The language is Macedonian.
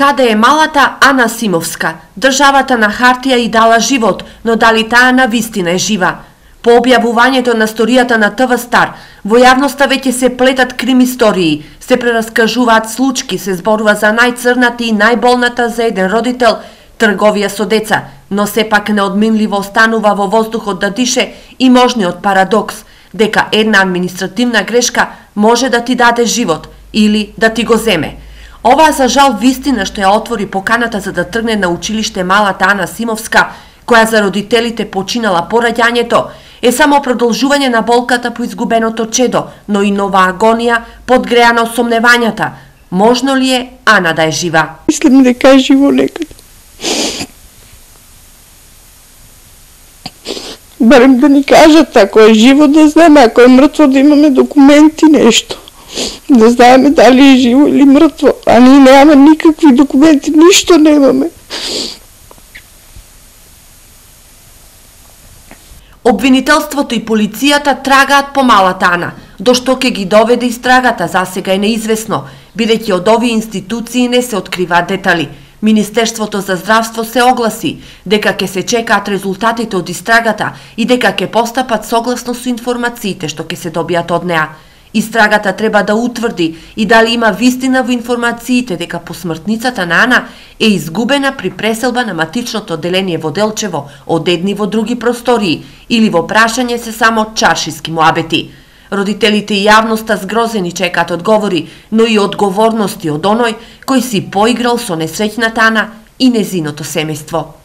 Каде е малата Ана Симовска? Државата на хартија и дала живот, но дали таа на вистина е жива? По објавувањето на сторијата на ТВ Стар, во јавноста веќе се плетат крим истории, се прераскажуваат случки, се зборува за најцрната и најболната за еден родител, трговија со деца, но сепак неодминливо останува во воздухот да дише и можниот парадокс, дека една административна грешка може да ти даде живот или да ти го земе. Ова за жал вистина што ја отвори поканата за да тргне на училиште малата Ана Симовска, која за родителите починала по раѓањето, е само продолжување на болката по изгубеното чедо, но и нова агонија подгреана од сомневањата. Можно ли е Ана да е жива? Мислам дека е живо некаде. Барем да ни кажат, ако е живо да знаеме, ако е мртво да имаме документи, нешто. Да знаеме дали е живо или мртво, а ние немаме никакви документи, ништо немаме. Обвинителството и полицијата трагаат по малата Ана. До што ќе ги доведе истрагата засега е неизвестно, бидејќи од овие институции не се откриваат детали. Министерството за здравство се огласи дека ќе се чекаат резултатите од истрагата и дека ќе постапат согласно со информациите што ќе се добијат од неа. Истрагата треба да утврди и дали има вистина во информациите дека посмртницата на Ана е изгубена при преселба на матичното одделение во Делчево од едни во други простории или во прашање се само чаршиски муабети. Родителите и јавноста згрозени чекаат одговори, но и одговорности од оној кој си поиграл со несреќната Ана и незиното семејство.